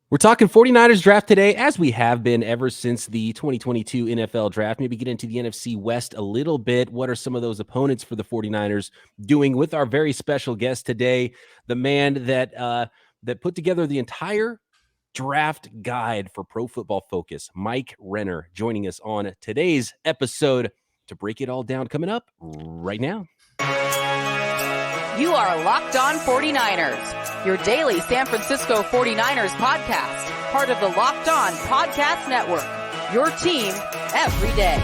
We're talking 49ers draft today, as we have been ever since the 2022 NFL draft. Maybe get into the NFC West a little bit. What are some of those opponents for the 49ers doing with our very special guest today, the man that put together the entire draft guide for Pro Football Focus, Mike Renner, joining us on today's episode to break it all down, coming up right now. You are Locked On 49ers, your daily San Francisco 49ers podcast, part of the Locked On Podcast Network, your team every day.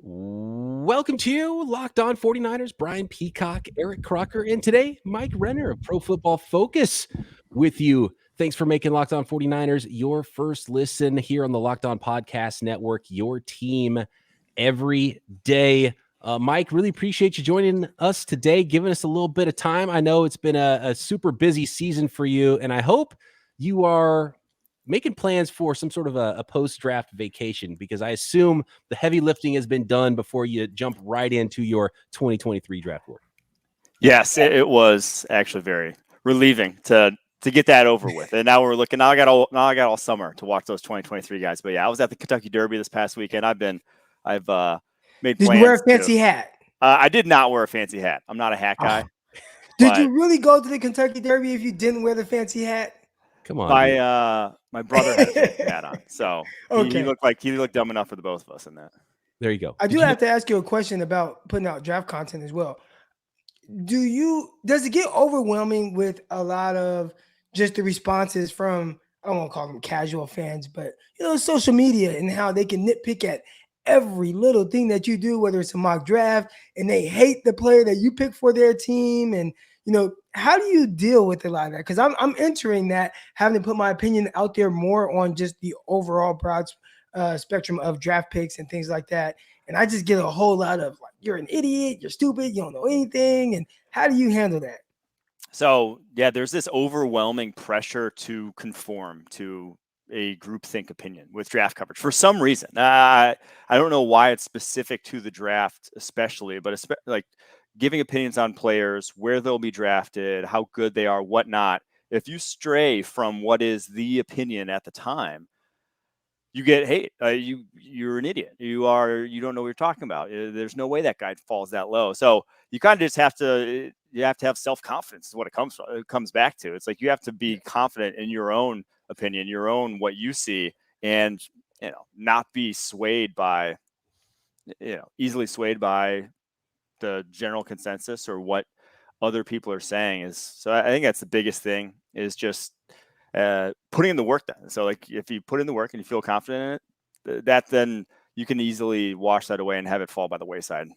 Welcome to Locked On 49ers, Brian Peacock, Eric Crocker, and today, Mike Renner of Pro Football Focus with you. Thanks for making Locked On 49ers your first listen here on the Locked On Podcast Network, your team every day. Mike, really appreciate you joining us today, giving us a little bit of time. I know it's been a super busy season for you, and I hope you are making plans for some sort of a post-draft vacation, because I assume the heavy lifting has been done before you jump right into your 2023 draft work. Yes, it was actually very relieving to get that over with. And now we're looking. Now I got all summer to watch those 2023 guys. But yeah, I was at the Kentucky Derby this past weekend. I've made plans. Did you wear a fancy hat? I did not wear a fancy hat. I'm not a hat guy. Did you really go to the Kentucky Derby if you didn't wear the fancy hat? Come on. My brother had a fancy hat on, so Okay. he looked dumb enough for the both of us in that. There you go. I do have to ask you a question about putting out draft content as well. Does it get overwhelming with a lot of just the responses from, I don't want to call them casual fans, but social media and how they can nitpick at every little thing that you do, whether it's a mock draft, and they hate the player that you pick for their team? And how do you deal with a lot of that? Because I'm entering that, having to put my opinion out there more on just the overall broad spectrum of draft picks and things like that. And I just get a whole lot of like, you're an idiot, you're stupid, you don't know anything. And how do you handle that? So yeah, there's this overwhelming pressure to conform to a groupthink opinion with draft coverage for some reason. I don't know why it's specific to the draft, especially, but like giving opinions on players, where they'll be drafted, how good they are, whatnot. If you stray from what is the opinion at the time, you get hate. You're an idiot. You don't know what you're talking about. There's no way that guy falls that low. So you kind of just have to have self-confidence is what it comes back to. It's like you have to be confident in your own opinion, your own what you see, and not be swayed by easily swayed by the general consensus or what other people are saying. So I think that's the biggest thing, is just putting in the work then. So like if you put in the work and you feel confident in it, then you can easily wash that away and have it fall by the wayside.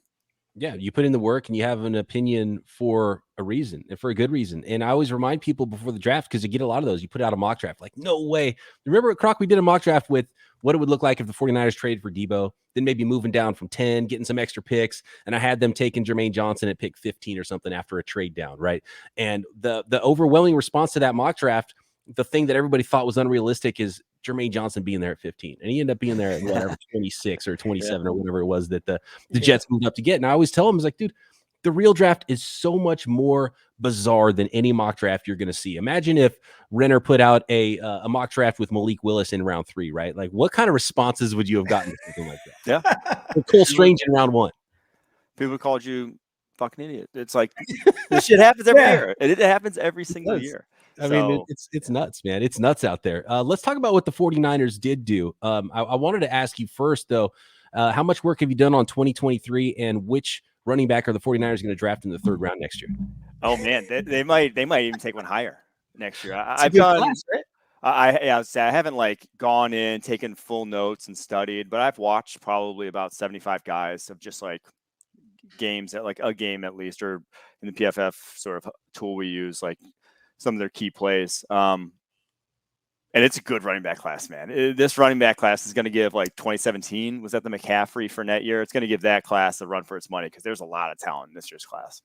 Yeah, you put in the work and you have an opinion for a reason and for a good reason. And I always remind people before the draft, because you get a lot of those, you put out a mock draft, like, no way. Remember at Croc, we did a mock draft with what it would look like if the 49ers traded for Debo, then maybe moving down from 10, getting some extra picks. And I had them taking Jermaine Johnson at pick 15 or something after a trade down, right? And the overwhelming response to that mock draft, the thing that everybody thought was unrealistic, is Jermaine Johnson being there at 15. And he ended up being there at whatever, 26 or 27 or whatever it was that the Jets moved up to get. And I always tell them, it's like, dude, the real draft is so much more bizarre than any mock draft you're going to see. Imagine if Renner put out a mock draft with Malik Willis in round 3, right? Like, what kind of responses would you have gotten to something like that? Yeah. Or Cole Strange in round 1. People called you fucking idiot. It's like, this shit happens every year. It happens every single year. I mean, it's nuts, man. It's nuts out there. Let's talk about what the 49ers did do. I wanted to ask you first, though, how much work have you done on 2023, and which running back are the 49ers going to draft in the 3rd round next year? Oh, man, they might even take one higher next year. I've done class, right? I haven't gone in, taken full notes and studied, but I've watched probably about 75 guys of just like games, at like a game at least, or in the PFF sort of tool we use, like some of their key plays. And it's a good running back class, man. This running back class is going to give, like 2017, was that the McCaffrey Fournette year? It's going to give that class a run for its money, because there's a lot of talent in this year's class.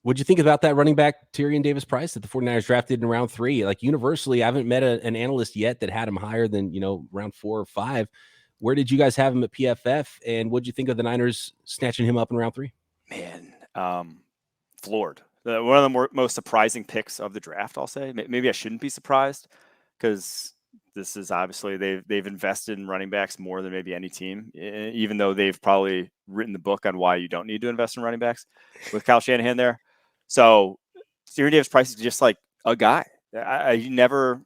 What'd you think about that running back, Tyrion Davis-Price, that the 49ers drafted in round 3? Like, universally, I haven't met an analyst yet that had him higher than, round 4 or 5. Where did you guys have him at PFF? And what did you think of the Niners snatching him up in round 3? Man, floored. One of the most surprising picks of the draft, I'll say. Maybe I shouldn't be surprised because this is obviously they've invested in running backs more than maybe any team, even though they've probably written the book on why you don't need to invest in running backs with Kyle Shanahan there. So Tyrion Davis-Price is just like a guy. He never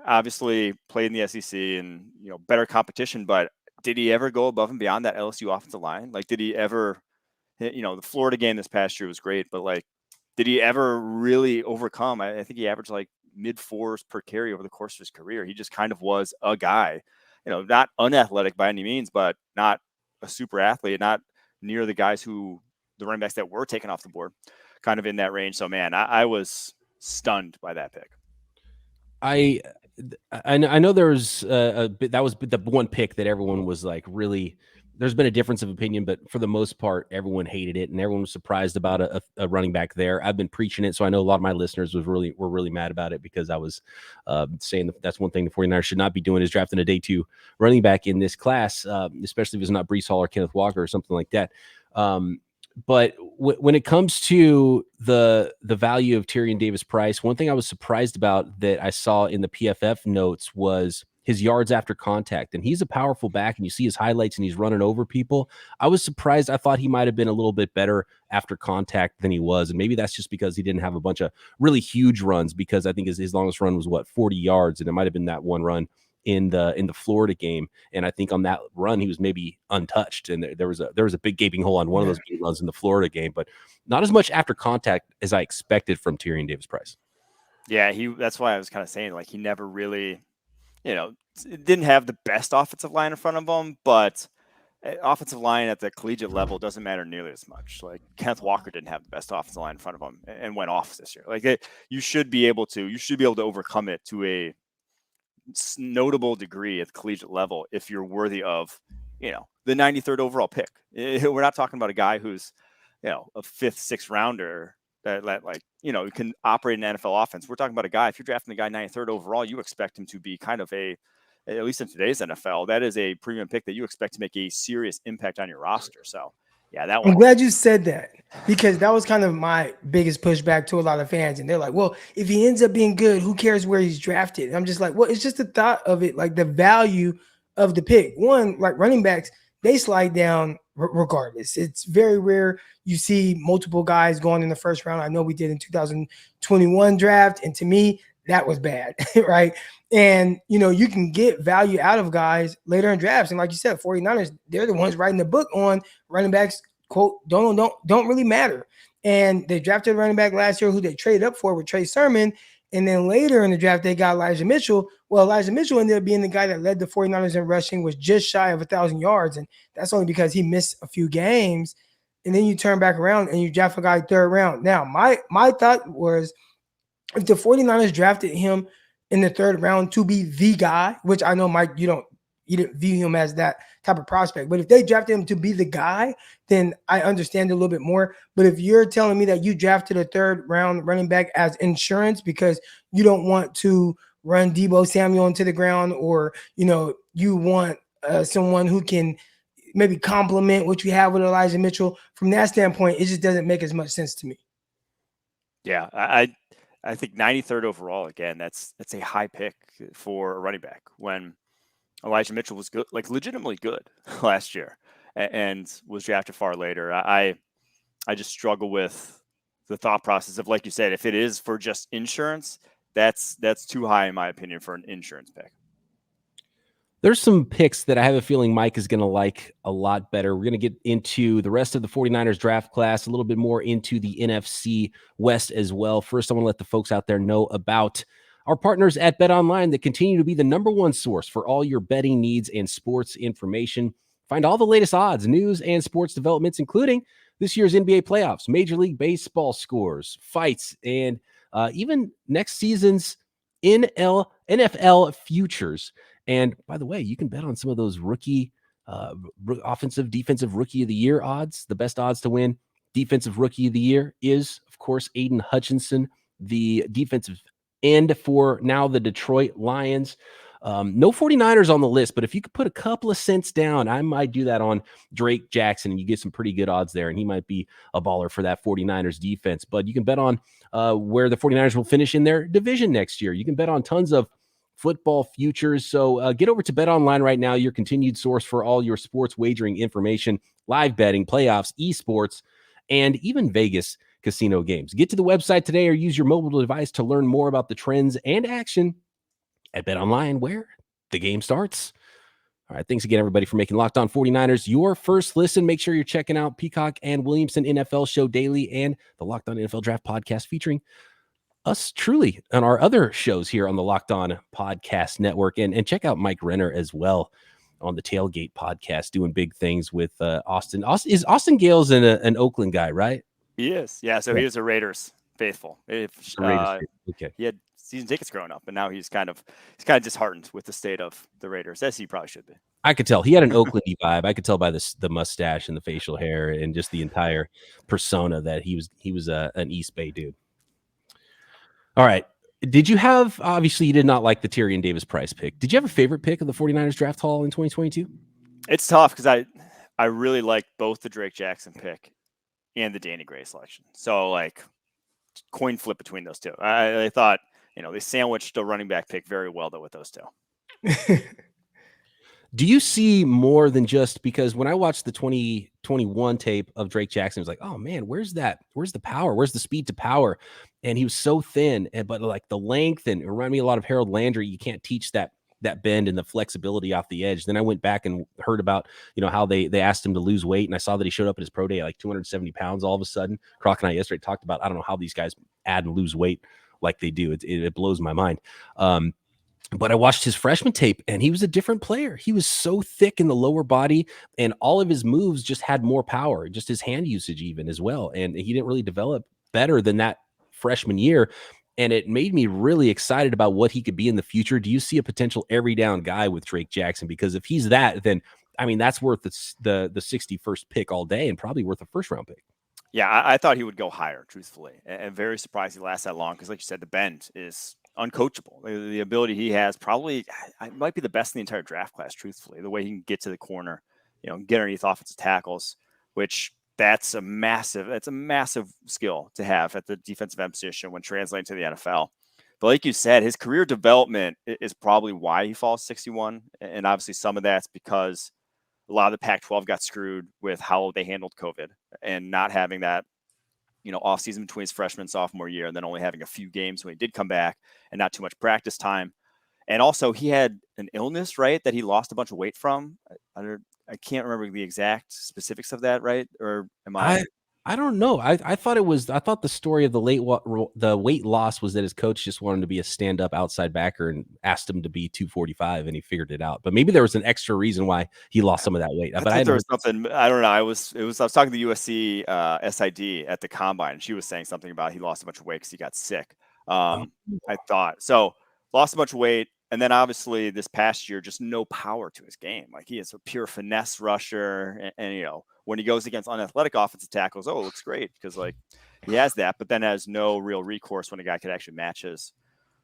obviously played in the SEC and, better competition, but did he ever go above and beyond that LSU offensive line? Like, did he ever, the Florida game this past year was great, but like, did he ever really overcome? I think he averaged like mid-4s per carry over the course of his career. He just kind of was a guy, not unathletic by any means, but not a super athlete, not near the guys the running backs that were taken off the board, kind of in that range. So, man, I was stunned by that pick. I know there's that was the one pick that everyone was like really. There's been a difference of opinion, but for the most part, everyone hated it, and everyone was surprised about a running back there. I've been preaching it, so I know a lot of my listeners were really mad about it because I was saying that's one thing the 49ers should not be doing is drafting a day 2 running back in this class, especially if it's not Breece Hall or Kenneth Walker or something like that. But when it comes to the value of Tyrion Davis-Price, one thing I was surprised about that I saw in the PFF notes was his yards after contact. And he's a powerful back, and you see his highlights and he's running over people. I was surprised. I thought he might have been a little bit better after contact than he was. And maybe that's just because he didn't have a bunch of really huge runs, because I think his longest run was 40 yards. And it might've been that one run in the Florida game. And I think on that run, he was maybe untouched. And there was a big gaping hole on one of those big runs in the Florida game, but not as much after contact as I expected from Tyrion Davis-Price. Yeah. That's why I was kind of saying, like, he never really, didn't have the best offensive line in front of him, but offensive line at the collegiate level doesn't matter nearly as much. Like, Kenneth Walker didn't have the best offensive line in front of him and went off this year. Like, you should be able to overcome it to a notable degree at the collegiate level if you're worthy of, the 93rd overall pick. We're not talking about a guy who's, a 5th, 6th rounder that like, can operate an NFL offense. We're talking about a guy, if you're drafting the guy 93rd overall, you expect him to be kind of at least in today's NFL, that is a premium pick that you expect to make a serious impact on your roster. So yeah, that one. I'm glad you said that, because that was kind of my biggest pushback to a lot of fans. And they're like, well, if he ends up being good, who cares where he's drafted? And I'm just like, well, it's just the thought of it, like the value of the pick. One, like running backs, they slide down regardless. It's very rare you see multiple guys going in the first round. I know we did in 2021 draft, and to me, that was bad, right? And, you can get value out of guys later in drafts. And like you said, 49ers, they're the ones writing the book on running backs, quote, don't really matter. And they drafted a running back last year who they traded up for with Trey Sermon. And then later in the draft, they got Elijah Mitchell. Well, Elijah Mitchell ended up being the guy that led the 49ers in rushing, was just shy of 1,000 yards. And that's only because he missed a few games. And then you turn back around and you draft a guy 3rd round. Now, my thought was, if the 49ers drafted him in the 3rd round to be the guy, which I know, Mike, you didn't view him as that type of prospect, but if they drafted him to be the guy, then I understand a little bit more. But if you're telling me that you drafted a 3rd round running back as insurance because you don't want to run Deebo Samuel into the ground, or, you want someone who can maybe complement what you have with Elijah Mitchell, from that standpoint, it just doesn't make as much sense to me. Yeah, I think 93rd overall, again, that's a high pick for a running back when Elijah Mitchell was good, like legitimately good last year, and was drafted far later. I just struggle with the thought process of, like you said, if it is for just insurance, that's too high in my opinion for an insurance pick. There's some picks that I have a feeling Mike is going to like a lot better. We're going to get into the rest of the 49ers draft class, a little bit more into the NFC West as well. First, I want to let the folks out there know about our partners at BetOnline that continue to be the #1 source for all your betting needs and sports information. Find all the latest odds, news, and sports developments, including this year's NBA playoffs, Major League Baseball scores, fights, and even next season's NFL futures. And by the way, you can bet on some of those rookie, offensive, defensive rookie of the year odds. The best odds to win defensive rookie of the year is, of course, Aiden Hutchinson, the defensive end for now the Detroit Lions. No 49ers on the list, but if you could put a couple of cents down, I might do that on Drake Jackson, and you get some pretty good odds there, and he might be a baller for that 49ers defense. But you can bet on where the 49ers will finish in their division next year. You can bet on tons of football futures. So get over to BetOnline right now, your continued source for all your sports wagering information, live betting, playoffs, esports, and even Vegas casino games. Get to the website today or use your mobile device to learn more about the trends and action at BetOnline, where the game starts. All right, thanks again, everybody, for making Locked On 49ers your first listen. Make sure you're checking out Peacock and Williamson NFL Show daily and the Locked On NFL Draft podcast featuring us truly on our other shows here on the Locked On Podcast Network. And check out Mike Renner as well on the Tailgate podcast, doing big things with Austin. Is Austin Gales an Oakland guy, right? He is. Yeah, so he was a Raiders faithful. Okay. He had season tickets growing up, and now he's kind of disheartened with the state of the Raiders, as he probably should be. I could tell he had an Oaklandy vibe. I could tell by the mustache and the facial hair and just the entire persona that he was an East Bay dude. All right. Did you have, obviously you did not like the Tyrion Davis-Price pick. Did you have a favorite pick of the 49ers draft haul in 2022? It's tough because I really liked both the Drake Jackson pick and the Danny Gray selection. So like coin flip between those two. I thought, they sandwiched a running back pick very well though with those two. Do you see more than just, because when I watched the 2021 tape of Drake Jackson, I was like, oh man, where's the power? Where's the speed to power? And he was so thin, but like the length, and it reminded me a lot of Harold Landry. You can't teach that bend and the flexibility off the edge. Then I went back and heard about, how they asked him to lose weight. And I saw that he showed up at his pro day at like 270 pounds all of a sudden. Croc and I yesterday talked about, I don't know how these guys add and lose weight like they do. It blows my mind. But I watched his freshman tape and he was a different player. He was so thick in the lower body and all of his moves just had more power, just his hand usage even as well. And he didn't really develop better than that freshman year. And it made me really excited about what he could be in the future. Do you see a potential every down guy with Drake Jackson? Because if he's that, then that's worth the 61st pick all day and probably worth a first round pick. Yeah, I thought he would go higher, truthfully, and very surprised he lasts that long because, like you said, the bend is uncoachable. The ability he has probably might be the best in the entire draft class, truthfully, the way he can get to the corner, get underneath offensive tackles, which that's a massive skill to have at the defensive end position when translating to the NFL. But like you said, his career development is probably why he falls 61. And obviously some of that's because a lot of the Pac-12 got screwed with how they handled COVID and not having that, off season between his freshman and sophomore year, and then only having a few games when he did come back and not too much practice time. And also he had an illness, right, that he lost a bunch of weight from. I can't remember the exact specifics of that, right? Or am I don't know. I thought the story of the weight loss was that his coach just wanted to be a stand-up outside backer and asked him to be 245 and he figured it out. But maybe there was an extra reason why he lost some of that weight. But there was something, I don't know. I was talking to the USC SID at the combine, and she was saying something about he lost a bunch of weight because he got sick. I thought so. Lost a bunch of weight. And then obviously this past year, just no power to his game. Like he is a pure finesse rusher. And when he goes against unathletic offensive tackles, it looks great because like he has that, but then has no real recourse when a guy could actually match his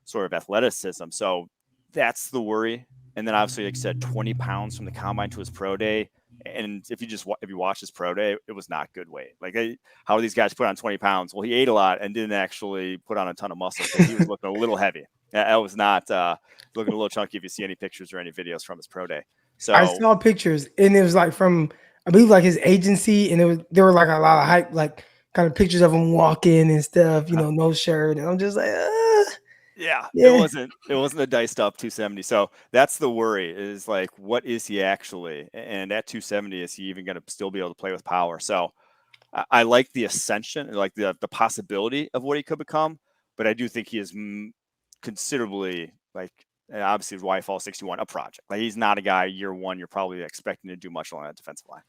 sort of athleticism. So that's the worry. And then obviously, like I said, 20 pounds from the combine to his pro day. And if you watch his pro day, it was not good weight. Like how do these guys put on 20 pounds? Well, he ate a lot and didn't actually put on a ton of muscle. So he was looking a little heavy. That was not looking a little chunky if you see any pictures or any videos from his pro day. So I saw pictures and it was like from, I believe like his agency, and there were like a lot of hype, like kind of pictures of him walking and stuff, no shirt. And I'm just like, yeah. It wasn't a diced up 270. So that's the worry is like, what is he actually? And at 270, is he even going to still be able to play with power? So I like the ascension, like the possibility of what he could become, but I do think he is considerably, like, obviously why he falls 61, a project. Like he's not a guy year one you're probably expecting to do much along that defensive line.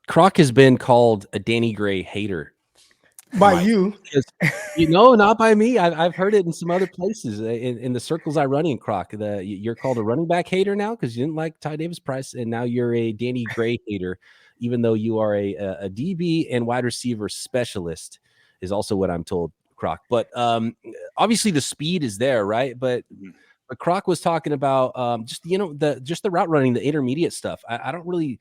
Croc has been called a Danny Gray hater by you. Not by me. I've heard it in some other places in the circles I run in. Croc, you're called a running back hater now because you didn't like Ty Davis-Price, and now you're a Danny Gray hater, even though you are a DB and wide receiver specialist, is also what I'm told, Croc. But obviously the speed is there, right? But But Croc was talking about just the route running, the intermediate stuff. I don't really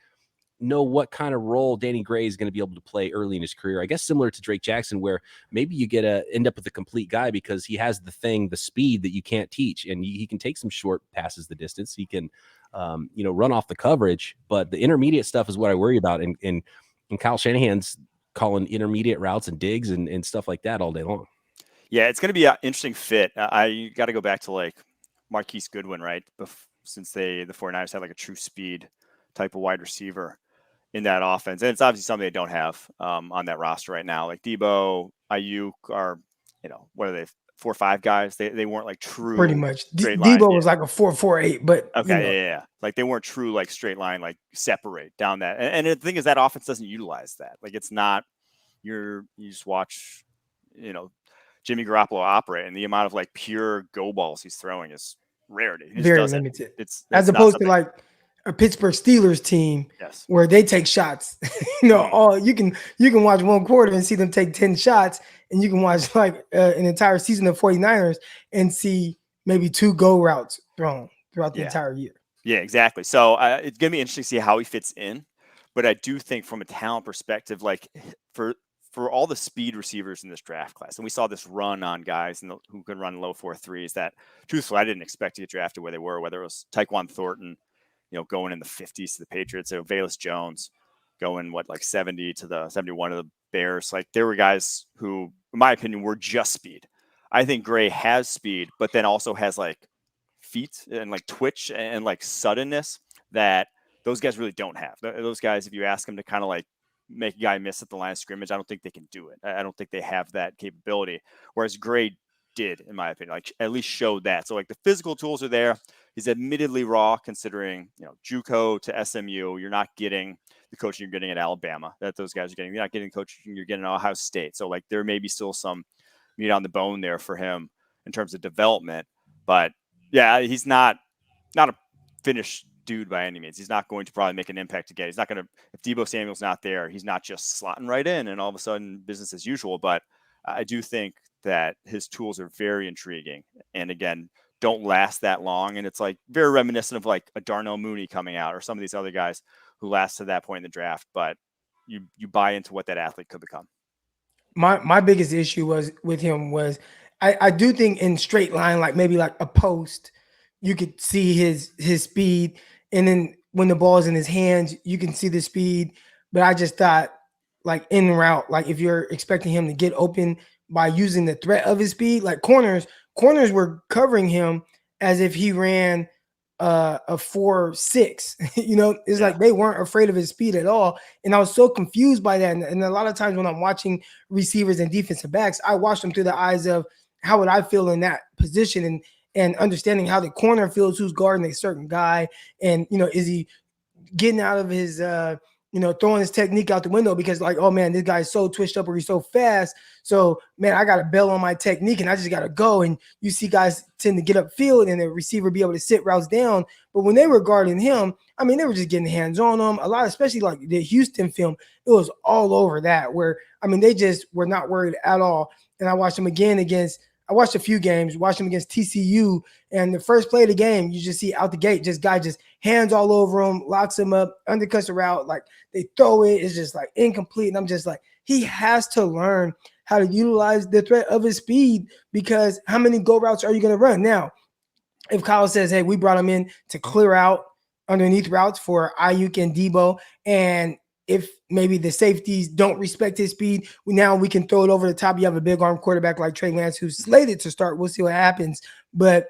know what kind of role Danny Gray is going to be able to play early in his career. I guess similar to Drake Jackson, where maybe you end up with a complete guy because he has the speed that you can't teach, and he can take some short passes the distance. He can, run off the coverage, but the intermediate stuff is what I worry about. And Kyle Shanahan's calling intermediate routes and digs and stuff like that all day long. Yeah, it's going to be an interesting fit. I got to go back to like Marquise Goodwin, right? Since the 49ers had like a true speed type of wide receiver in that offense. And it's obviously something they don't have on that roster right now. Like Debo, Ayuk are, what are they, 4 or 5 guys? They weren't like true. Pretty much. Straight line. Debo was like a 4.48, but okay, yeah. Like they weren't true like straight line, like separate down that. And the thing is that offense doesn't utilize that. Like it's not you just watch, Jimmy Garoppolo operate, and the amount of like pure go balls he's throwing is rarity. Very limited. It's as opposed to like a Pittsburgh Steelers team where they take shots. You can watch one quarter and see them take 10 shots, and you can watch like an entire season of 49ers and see maybe 2 go routes thrown throughout the entire year. Yeah, exactly. So it's going to be interesting to see how he fits in. But I do think from a talent perspective, like for all the speed receivers in this draft class, and we saw this run on guys who could run low 4.3s that truthfully I didn't expect to get drafted where they were, whether it was Tyquan Thornton, going in the 50s to the Patriots, or Velus Jones going like 70 to the 71 of the Bears. Like there were guys who, in my opinion, were just speed. I think Gray has speed, but then also has like feet and like twitch and like suddenness that those guys really don't have. Those guys, if you ask them to kind of like make a guy miss at the line of scrimmage, I don't think they can do it. I don't think they have that capability. Whereas Gray did, in my opinion, like at least showed that. So like the physical tools are there. He's admittedly raw considering, JUCO to SMU. You're not getting the coaching you're getting at Alabama that those guys are getting. You're not getting the coaching you're getting at Ohio State. So like there may be still some meat on the bone there for him in terms of development. But yeah, he's not a finished dude by any means. He's not going to probably make an impact again. He's not going to, if Deebo Samuel's not there, he's not just slotting right in and all of a sudden business as usual. But I do think that his tools are very intriguing. And again, don't last that long. And it's like very reminiscent of like a Darnell Mooney coming out or some of these other guys who last to that point in the draft. But you buy into what that athlete could become. My biggest issue with him was I do think in straight line, like maybe like a post, you could see his speed. And then when the ball is in his hands, you can see the speed. But I just thought like in route, like if you're expecting him to get open by using the threat of his speed, like corners were covering him as if he ran a 4.6. It's like they weren't afraid of his speed at all. And I was so confused by that. And a lot of times when I'm watching receivers and defensive backs, I watch them through the eyes of how would I feel in that position and understanding how the corner feels, who's guarding a certain guy. And, is he getting out of his, throwing his technique out the window because like, oh man, this guy's so twitched up or he's so fast. So man, I got to bail on my technique and I just got to go. And you see guys tend to get upfield and the receiver be able to sit routes down. But when they were guarding him, I mean, they were just getting hands on him a lot, especially like the Houston film. It was all over that where, I mean, they just were not worried at all. And I watched them again I watched a few games, watched them against TCU, and the first play of the game, you just see out the gate, guy hands all over him, locks him up, undercuts the route, like they throw it, it's just like incomplete. And I'm just like, he has to learn how to utilize the threat of his speed because how many go routes are you going to run? Now, if Kyle says, hey, we brought him in to clear out underneath routes for Ayuk and Debo, and if maybe the safeties don't respect his speed, now we can throw it over the top. You have a big arm quarterback like Trey Lance who's slated to start. We'll see what happens. But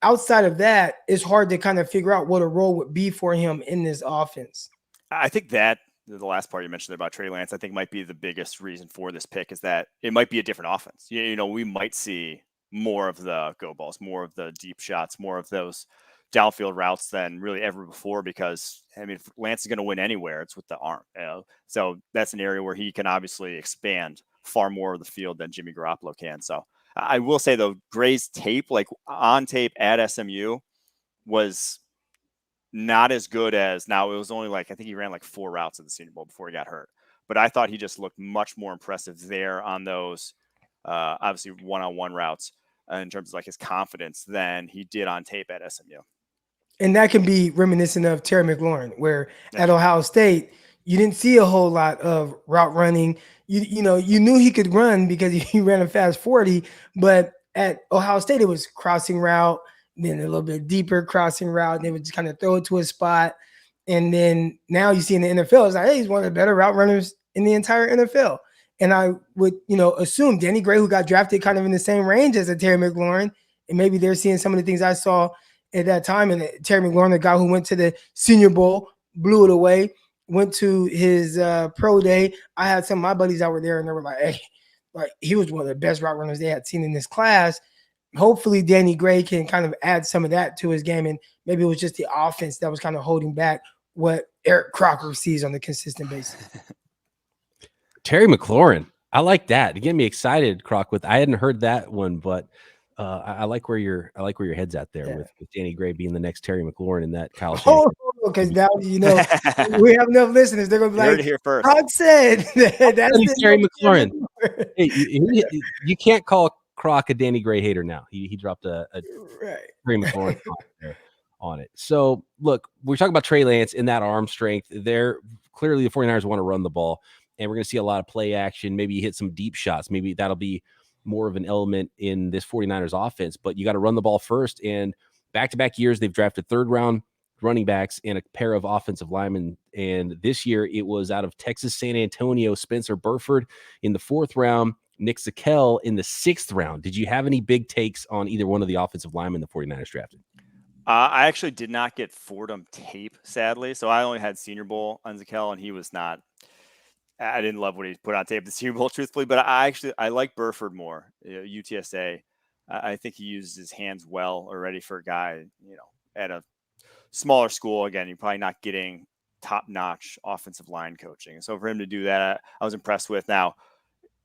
outside of that, it's hard to kind of figure out what a role would be for him in this offense. I think that the last part you mentioned there about Trey Lance, I think might be the biggest reason for this pick is that it might be a different offense. We might see more of the go balls, more of the deep shots, more of those downfield routes than really ever before because, I mean, if Lance is going to win anywhere, it's with the arm. So that's an area where he can obviously expand far more of the field than Jimmy Garoppolo can. So I will say, though, Gray's tape, like on tape at SMU, was not as good as now. It was only like, I think he ran like 4 routes at the Senior Bowl before he got hurt. But I thought he just looked much more impressive there on those, obviously, one-on-one routes in terms of like his confidence than he did on tape at SMU. And that can be reminiscent of Terry McLaurin, where at Ohio State, you didn't see a whole lot of route running. You knew he could run because he ran a fast 40, but at Ohio State, it was crossing route, then a little bit deeper crossing route, and they would just kind of throw it to a spot. And then now you see in the NFL, it's like, hey, he's one of the better route runners in the entire NFL. And I would, assume Danny Gray, who got drafted kind of in the same range as a Terry McLaurin, and maybe they're seeing some of the things I saw at that time. And Terry McLaurin, the guy who went to the Senior Bowl, blew it away, went to his pro day. I had some of my buddies that were there, and they were like, hey, like he was one of the best route runners they had seen in this class. Hopefully Danny Gray can kind of add some of that to his game. And maybe it was just the offense that was kind of holding back what Eric Crocker sees on a consistent basis. Terry McLaurin. I like that. You get me excited, Croc. I hadn't heard that one, but I like where your head's at there with Danny Gray being the next Terry McLaurin in that Kyle Shanahan. Because now we have enough listeners. They're gonna be like, heard it here first. Croc said that's Terry McLaurin. Hey, you can't call Croc a Danny Gray hater now. He dropped a Terry McLaurin there on it. So look, we're talking about Trey Lance in that arm strength. They're clearly the 49ers want to run the ball, and we're going to see a lot of play action. Maybe you hit some deep shots. Maybe that'll be more of an element in this 49ers offense, but you got to run the ball first. And back-to-back years, they've drafted third-round running backs and a pair of offensive linemen. And this year it was out of Texas San Antonio, Spencer Burford in the 4th round, Nick Zakelj in the 6th round. Did you have any big takes on either one of the offensive linemen the 49ers drafted? I actually did not get Fordham tape, sadly. So I only had Senior Bowl on Zakelj, and he was not – I didn't love what he put on tape the Senior Bowl, truthfully, but I like Burford more. UTSA, I think he uses his hands well already for a guy, at a smaller school. Again, you're probably not getting top-notch offensive line coaching. So for him to do that, I was impressed with. Now,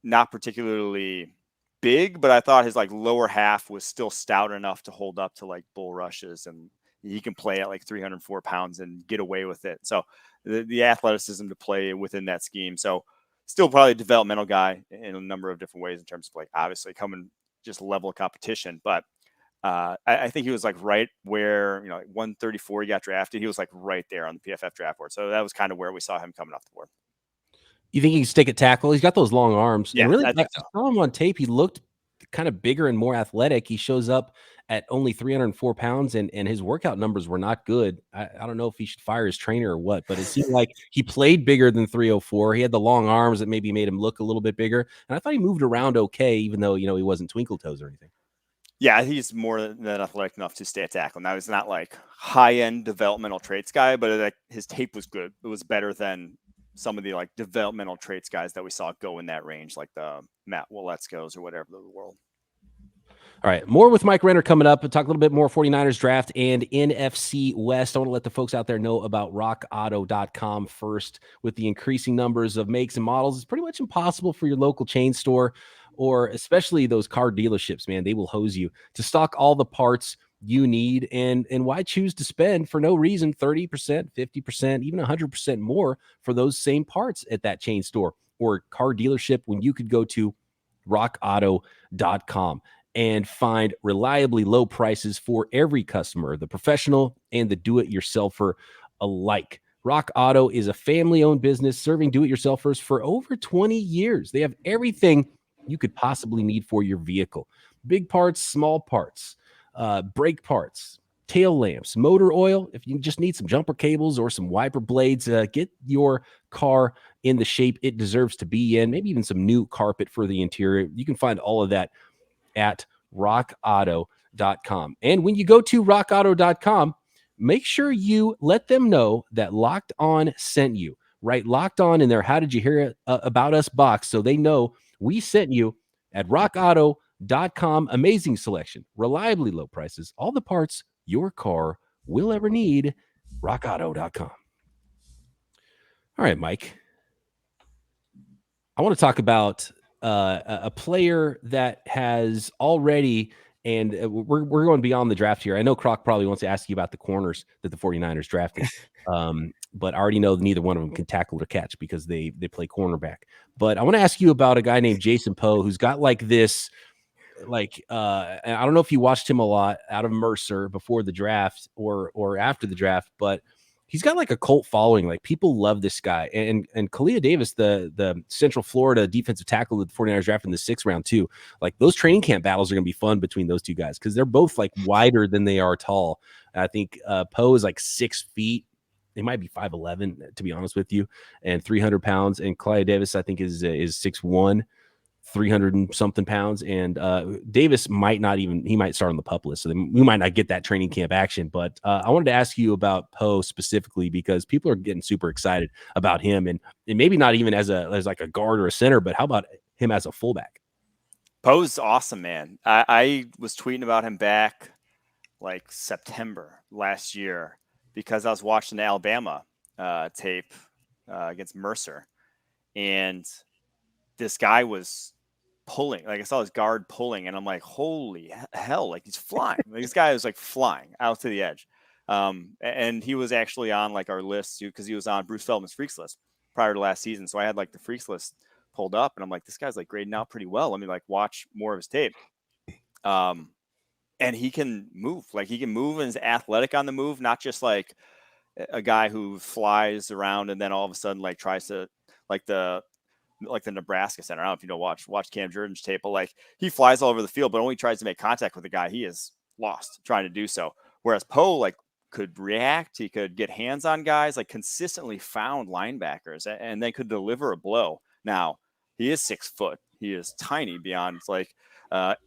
not particularly big, but I thought his lower half was still stout enough to hold up to bull rushes, and he can play at 304 pounds and get away with it. So the athleticism to play within that scheme. So still probably a developmental guy in a number of different ways in terms of obviously coming just level of competition. But I think he was right where, 134, he got drafted. He was right there on the PFF draft board. So that was kind of where we saw him coming off the board. You think he can stick at tackle? He's got those long arms. Yeah, really, I think I saw him on tape. He looked kind of bigger and more athletic. He shows up at only 304 pounds, and his workout numbers were not good. I don't know if he should fire his trainer or what, but it seemed like he played bigger than 304. He had the long arms that maybe made him look a little bit bigger. And I thought he moved around okay, even though, he wasn't twinkle toes or anything. Yeah, he's more than athletic enough to stay at tackle. Now, he's not high-end developmental traits guy, but his tape was good. It was better than some of the developmental traits guys that we saw go in that range, like the Matt Waletzkos or whatever of the world. All right, more with Mike Renner coming up. We'll talk a little bit more 49ers draft and NFC West. I want to let the folks out there know about RockAuto.com first. With the increasing numbers of makes and models, it's pretty much impossible for your local chain store, or especially those car dealerships, man. They will hose you to stock all the parts you need. And why choose to spend for no reason 30%, 50%, even 100% more for those same parts at that chain store or car dealership when you could go to RockAuto.com and find reliably low prices for every customer, the professional and the do-it-yourselfer alike. Rock Auto is a family-owned business serving do-it-yourselfers for over 20 years. They have everything you could possibly need for your vehicle. Big parts, small parts, brake parts, tail lamps, motor oil. If you just need some jumper cables or some wiper blades, get your car in the shape it deserves to be in, maybe even some new carpet for the interior. You can find all of that at rockauto.com. And when you go to rockauto.com, make sure you let them know that Locked On sent you. Write Locked On in their How Did You Hear About Us box so they know we sent you at rockauto.com. Amazing selection, reliably low prices, all the parts your car will ever need. rockauto.com. All right, Mike. I want to talk about a player that has already, and we're going beyond the draft here. I know Croc probably wants to ask you about the corners that the 49ers drafted, but I already know neither one of them can tackle or catch because they play cornerback. But I want to ask you about a guy named Jason Poe who's got this and I don't know if you watched him a lot out of Mercer before the draft or after the draft, but he's got like a cult following. Like people love this guy. And Kalia Davis, the Central Florida defensive tackle that the 49ers drafted in the 6th round too. Like those training camp battles are going to be fun between those two guys because they're both like wider than they are tall. I think Poe is like 6 feet. They might be 5'11", to be honest with you, and 300 pounds. And Kalia Davis, I think, is 6'1". 300 and something pounds, and Davis might start on the pup list, so we might not get that training camp action. But I wanted to ask you about Poe specifically because people are getting super excited about him, and maybe not even as like a guard or a center, but how about him as a fullback? Poe's awesome, man. I was tweeting about him back like September last year because I was watching the Alabama tape against Mercer, and this guy was pulling, like I saw his guard pulling, and I'm like, holy hell, like he's flying. Like, this guy was like flying out to the edge. And he was actually on like our list too, because he was on Bruce Feldman's Freaks list prior to last season. So I had like the Freaks list pulled up, and I'm like, this guy's like grading out pretty well. Let me like watch more of his tape. And he can move, like he can move and is athletic on the move, not just like a guy who flies around and then all of a sudden like tries to like the Nebraska center. I don't know if you know, watch Cam Jordan's tape, but like he flies all over the field, but only tries to make contact with the guy he is lost trying to do so. Whereas Poe like could react, he could get hands on guys, like consistently found linebackers, and they could deliver a blow. Now he is 6 foot. He is tiny beyond like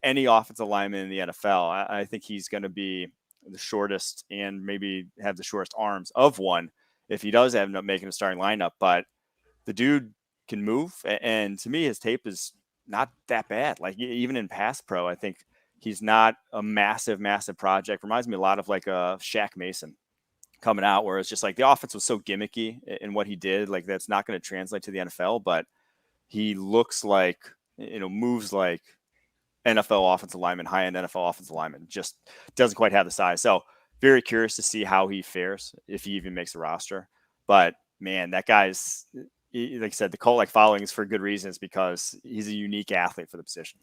any offensive lineman in the NFL. I think he's going to be the shortest and maybe have the shortest arms of one if he does end up making a starting lineup. But the dude can move, and to me his tape is not that bad. Like even in pass pro, I think he's not a massive project. Reminds me a lot of like a Shaq Mason coming out, where it's just like the offense was so gimmicky in what he did, like that's not going to translate to the NFL, but he looks like, moves like NFL offensive lineman, high-end NFL offensive lineman, just doesn't quite have the size. So very curious to see how he fares if he even makes a roster. But man, that guy's, like I said, the cult like following is for good reasons because he's a unique athlete for the position.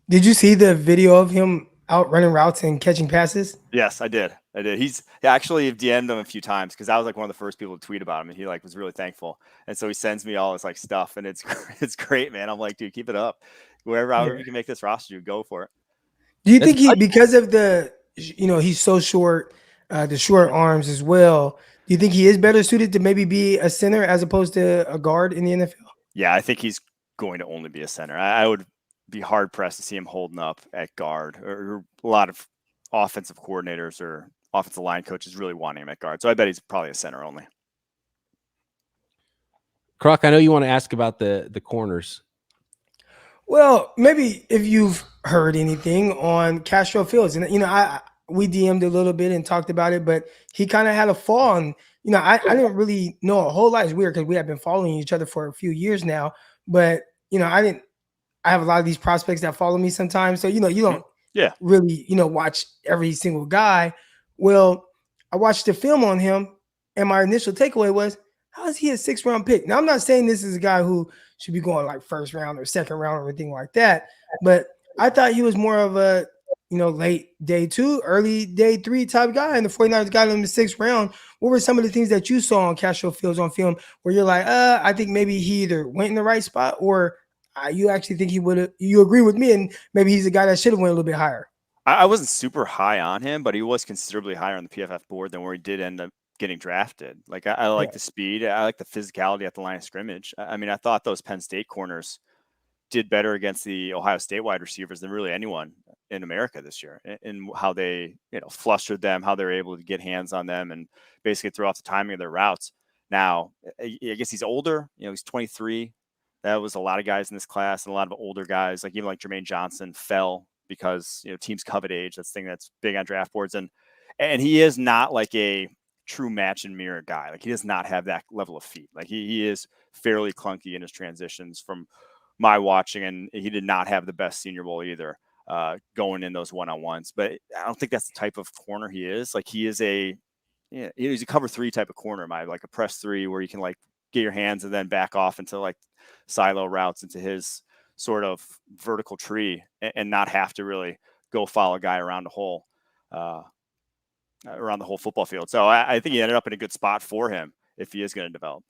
Did you see the video of him out running routes and catching passes? Yes, I did. He's actually DM'd him a few times because I was like one of the first people to tweet about him, and he like was really thankful. And so he sends me all this like stuff, and it's great, man. I'm like, dude, keep it up. However you can make this roster, dude, go for it. Do you think because of the, he's so short, the short arms as well, do you think he is better suited to maybe be a center as opposed to a guard in the NFL? Yeah, I think he's going to only be a center. I would be hard pressed to see him holding up at guard, or a lot of offensive coordinators or offensive line coaches really wanting him at guard. So I bet he's probably a center only. Croc, I know you want to ask about the corners. Well, maybe if you've heard anything on Castro Fields, and we DM'd a little bit and talked about it, but he kind of had a fall, and I didn't really know a whole lot. It's weird because we have been following each other for a few years now, but I have a lot of these prospects that follow me sometimes, so you don't really watch every single guy. Well, I watched the film on him, and my initial takeaway was, how is he a 6th round pick? Now, I'm not saying this is a guy who should be going like 1st round or 2nd round or anything like that, but I thought he was more of a, late day 2, early day 3 type guy, and the 49ers got him in the 6th round. What were some of the things that you saw on Castro Fields on film where you're like, I think maybe he either went in the right spot, or you actually think you agree with me and maybe he's a guy that should have went a little bit higher? I wasn't super high on him, but he was considerably higher on the PFF board than where he did end up getting drafted. Like I like the speed. I like the physicality at the line of scrimmage. I mean, I thought those Penn State corners did better against the Ohio State wide receivers than really anyone in America this year, and how they, flustered them, how they're able to get hands on them and basically throw off the timing of their routes. Now, I guess he's older, he's 23. That was a lot of guys in this class, and a lot of older guys, like even like Jermaine Johnson fell because, teams covet age. That's the thing that's big on draft boards. And he is not like a true match and mirror guy. Like he does not have that level of feet. Like he is fairly clunky in his transitions from my watching, and he did not have the best Senior Bowl either, going in those one-on-ones. But I don't think that's the type of corner he is. Like he is he's a cover 3 type of corner, like a press 3 where you can like get your hands and then back off into like silo routes into his sort of vertical tree and not have to really go follow a guy around the whole football field. So I think he ended up in a good spot for him if he is going to develop.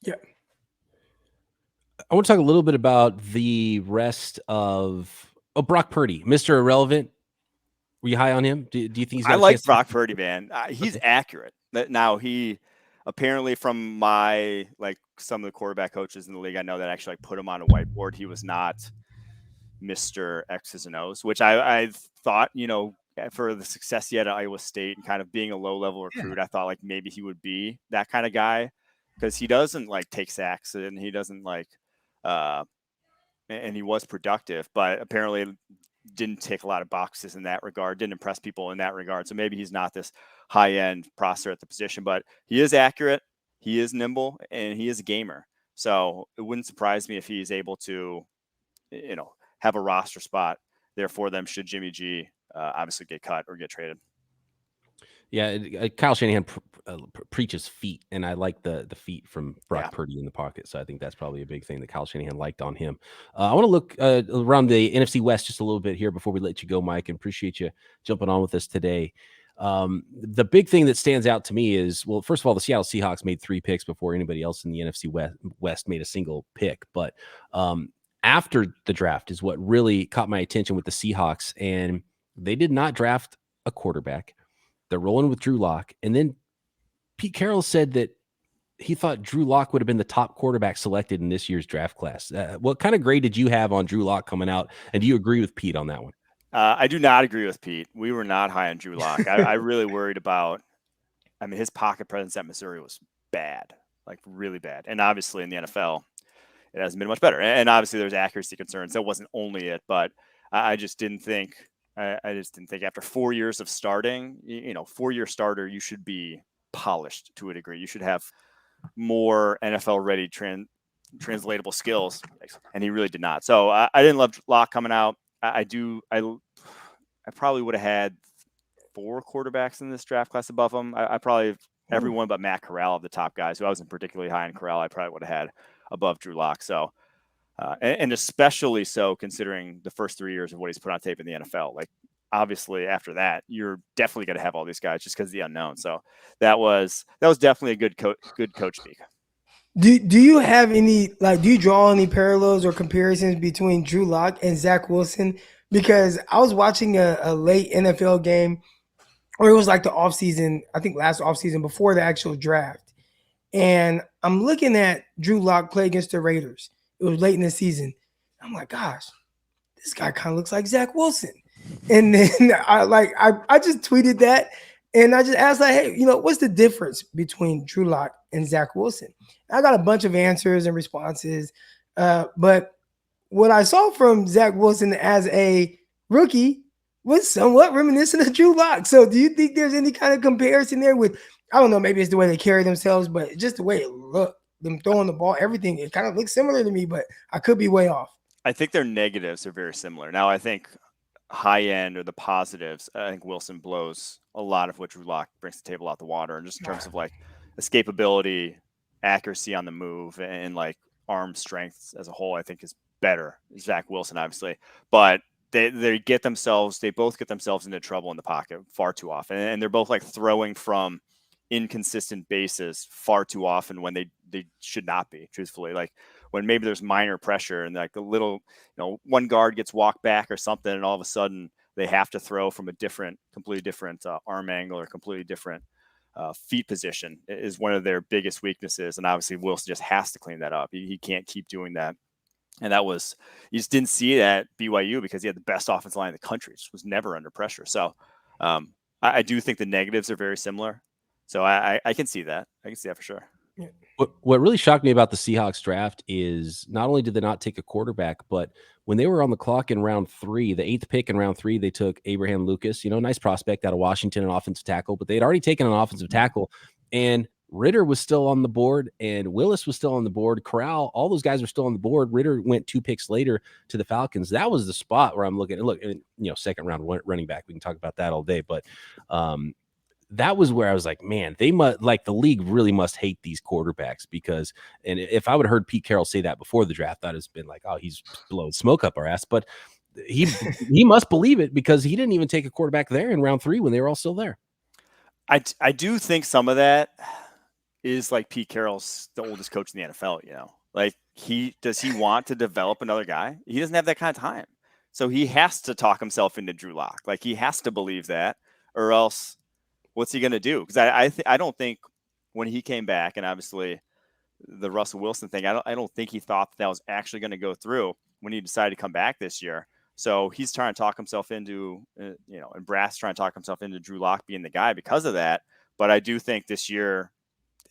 Yeah. I want to talk a little bit about the rest of Brock Purdy, Mr. Irrelevant. Were you high on him? Do you think he's got I a like chance Brock Purdy, man. He's accurate. Now he apparently, from my some of the quarterback coaches in the league, I know that actually put him on a whiteboard. He was not Mr. X's and O's, which I thought, for the success he had at Iowa State and kind of being a low level recruit, I thought maybe he would be that kind of guy, because he doesn't take sacks and he doesn't and he was productive, but apparently didn't tick a lot of boxes in that regard, didn't impress people in that regard. So maybe he's not this high-end processor at the position, but he is accurate, he is nimble, and he is a gamer. So it wouldn't surprise me if he's able to, have a roster spot there for them should Jimmy G obviously get cut or get traded. Yeah, Kyle Shanahan preaches feet, and I like the feet from Brock Purdy in the pocket. So I think that's probably a big thing that Kyle Shanahan liked on him. I want to look around the NFC West just a little bit here before we let you go, Mike, and appreciate you jumping on with us today. The big thing that stands out to me is, well, first of all, the Seattle Seahawks made 3 picks before anybody else in the NFC West made a single pick. But after the draft is what really caught my attention with the Seahawks, and they did not draft a quarterback. They're rolling with Drew Lock. And then Pete Carroll said that he thought Drew Lock would have been the top quarterback selected in this year's draft class. What kind of grade did you have on Drew Lock coming out? And do you agree with Pete on that one? I do not agree with Pete. We were not high on Drew Lock. I really worried about, his pocket presence at Missouri was bad, really bad. And obviously in the NFL, it hasn't been much better. And obviously there's accuracy concerns. That wasn't only it, but I just didn't think, after 4 years of starting, 4-year starter, you should be polished to a degree. You should have more NFL ready translatable skills. And he really did not. So I didn't love Lock coming out. I probably would have had 4 quarterbacks in this draft class above him. I probably everyone but Matt Corral of the top guys, who I wasn't particularly high on Corral, I probably would have had above Drew Lock. So, and especially so considering the first 3 years of what he's put on tape in the NFL. Obviously after that, you're definitely going to have all these guys just because of the unknown. So that was definitely a good coach speak. Do you have any, do you draw any parallels or comparisons between Drew Lock and Zach Wilson? Because I was watching a late NFL game, or it was the offseason, I think last offseason before the actual draft. And I'm looking at Drew Lock play against the Raiders. It was late in the season. I'm like, gosh, this guy kind of looks like Zach Wilson. And then I just tweeted that, and I just asked, hey, what's the difference between Drew Lock and Zach Wilson? I got a bunch of answers and responses, but what I saw from Zach Wilson as a rookie was somewhat reminiscent of Drew Lock. So do you think there's any kind of comparison there with, I don't know, maybe it's the way they carry themselves, but just the way it looked, them throwing the ball, everything, it kind of looks similar to me, but I could be way off. I think their negatives are very similar. Now, I think high end or the positives, I think Wilson blows a lot of what Drew Lock brings to the table out the water, and just in terms of escapability, accuracy on the move, and arm strength as a whole, I think is better. Zach Wilson, obviously, but they both get themselves into trouble in the pocket far too often, and they're both throwing from inconsistent bases far too often when they should not be, truthfully. When maybe there's minor pressure and the little, one guard gets walked back or something, and all of a sudden they have to throw from a completely different arm angle or completely different feet position is one of their biggest weaknesses. And obviously Wilson just has to clean that up. He can't keep doing that. And you just didn't see it at BYU because he had the best offensive line in the country. It just was never under pressure. So I do think the negatives are very similar. So I can see that. I can see that for sure. Yeah. What really shocked me about the Seahawks draft is not only did they not take a quarterback, but when they were on the clock in round 3, the 8th pick in round 3, they took Abraham Lucas, nice prospect out of Washington, an offensive tackle, but they'd already taken an offensive tackle, and Ritter was still on the board, and Willis was still on the board. Corral, all those guys were still on the board. Ritter went 2 picks later to the Falcons. That was the spot where I'm looking at, second round running back. We can talk about that all day, but that was where I was like, man, they must, like, the league really must hate these quarterbacks, because, and if I would have heard Pete Carroll say that before the draft, I'd have been like, oh, he's blowing smoke up our ass. But he must believe it, because he didn't even take a quarterback there in round 3 when they were all still there. I do think some of that is like Pete Carroll's the oldest coach in the NFL, like does he want to develop another guy? He doesn't have that kind of time. So he has to talk himself into Drew Lock. Like, he has to believe that, or else what's he going to do? Because I don't think when he came back, and obviously the Russell Wilson thing, I don't think he thought that was actually going to go through when he decided to come back this year. So he's trying to talk himself into, and Brass trying to talk himself into Drew Lock being the guy because of that. But I do think this year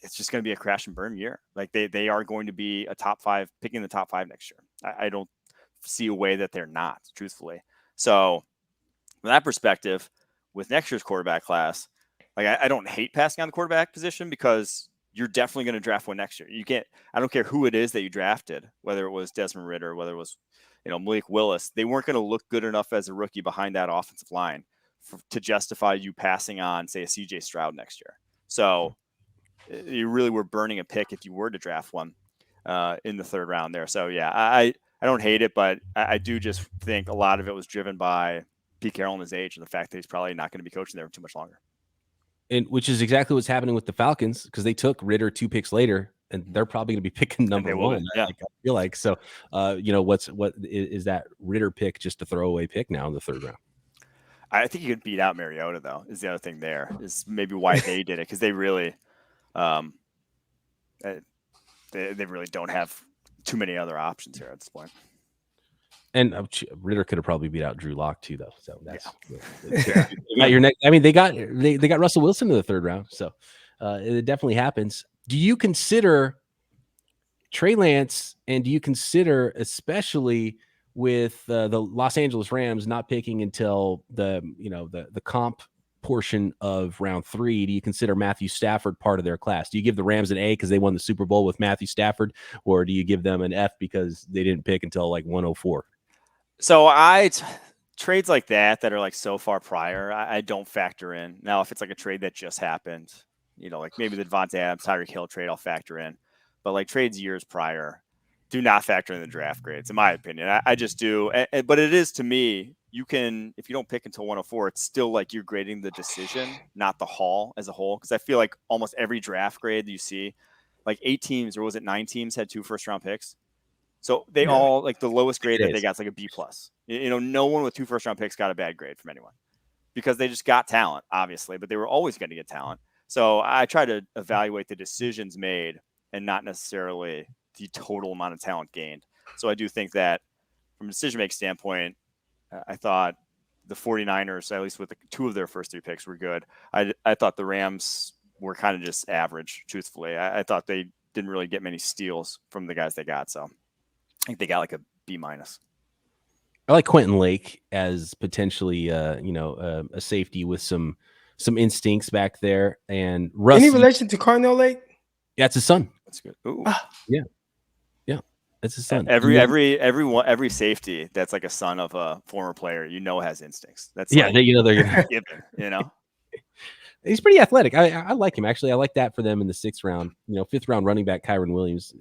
it's just going to be a crash and burn year. Like, they are going to be a top 5, picking the top 5 next year. I don't see a way that they're not, truthfully. So from that perspective, with next year's quarterback class, like, I don't hate passing on the quarterback position, because you're definitely going to draft one next year. You can't, I don't care who it is that you drafted, whether it was Desmond Ridder, whether it was, Malik Willis, they weren't going to look good enough as a rookie behind that offensive line to justify you passing on, say, a CJ Stroud next year. So you really were burning a pick if you were to draft one in the 3rd round there. So yeah, I don't hate it, but I do just think a lot of it was driven by Pete Carroll and his age, and the fact that he's probably not going to be coaching there too much longer. And which is exactly what's happening with the Falcons, because they took Ridder 2 picks later, and they're probably going to be picking number 1. Yeah. I feel like so. What is that Ridder pick just a throwaway pick now in the 3rd round? I think you could beat out Mariota, though. Is the other thing there is maybe why they did it, because they really, they really don't have too many other options here at this point. And Ridder could have probably beat out Drew Lock too, though. So that's your next. I mean, they got Russell Wilson in the 3rd round, so it definitely happens. Do you consider Trey Lance, and do you consider, especially with the Los Angeles Rams not picking until the comp portion of round 3, do you consider Matthew Stafford part of their class? Do you give the Rams an A because they won the Super Bowl with Matthew Stafford, or do you give them an F because they didn't pick until like 104? So trades like that are like so far prior, I don't factor in. Now, if it's like a trade that just happened, like maybe the Devontae Adams, Tyreek Hill trade, I'll factor in. But like trades years prior, do not factor in the draft grades, in my opinion. I just do. But it is, to me, you can, if you don't pick until 104, it's still like you're grading the decision, not the haul as a whole. Because I feel like almost every draft grade that you see, like 8 teams, or was it 9 teams, had 2 first-round picks. So they all, like, the lowest grade that they got is like a B+. No one with 2 first-round picks got a bad grade from anyone, because they just got talent, obviously, but they were always going to get talent. So I try to evaluate the decisions made and not necessarily the total amount of talent gained. So I do think that from a decision-making standpoint, I thought the 49ers, at least with 2 of their first 3 picks, were good. I thought the Rams were kind of just average, truthfully. I thought they didn't really get many steals from the guys they got. So I think they got like a B-. I like Quentin Lake as potentially, a safety with some instincts back there. And Russ, any relation to Carnell Lake? Yeah, it's his son. That's good. Ooh. Yeah, it's his son. Every safety that's like a son of a former player, has instincts. That's they're given. He's pretty athletic. I like him, actually. I like that for them in the 6th round. 5th round running back Kyron Williams.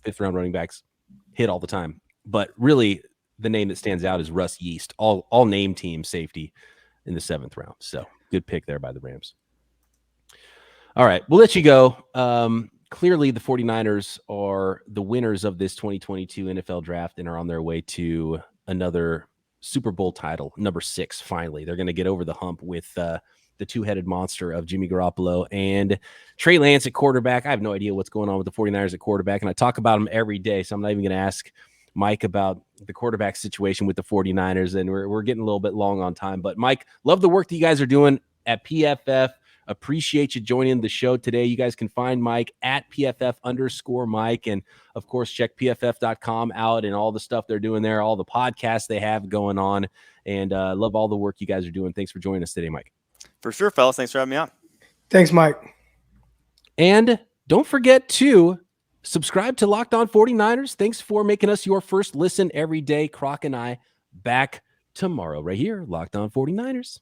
5th round running backs hit all the time, but really the name that stands out is Russ Yeast, all name team safety in the 7th round. So good pick there by the Rams. All right, we'll let you go. Clearly the 49ers are the winners of this 2022 NFL draft and are on their way to another Super Bowl title, number 6. Finally, they're going to get over the hump with the 2-headed monster of Jimmy Garoppolo and Trey Lance at quarterback. I have no idea what's going on with the 49ers at quarterback, and I talk about them every day, so I'm not even going to ask Mike about the quarterback situation with the 49ers, and we're getting a little bit long on time. But Mike, love the work that you guys are doing at PFF. Appreciate you joining the show today. You guys can find Mike at PFF_Mike. And of course, check PFF.com out and all the stuff they're doing there, all the podcasts they have going on. And love all the work you guys are doing. Thanks for joining us today, Mike. For sure, fellas. Thanks for having me on. Thanks, Mike. And don't forget to subscribe to Locked On 49ers. Thanks for making us your first listen every day. Croc and I back tomorrow right here, Locked On 49ers.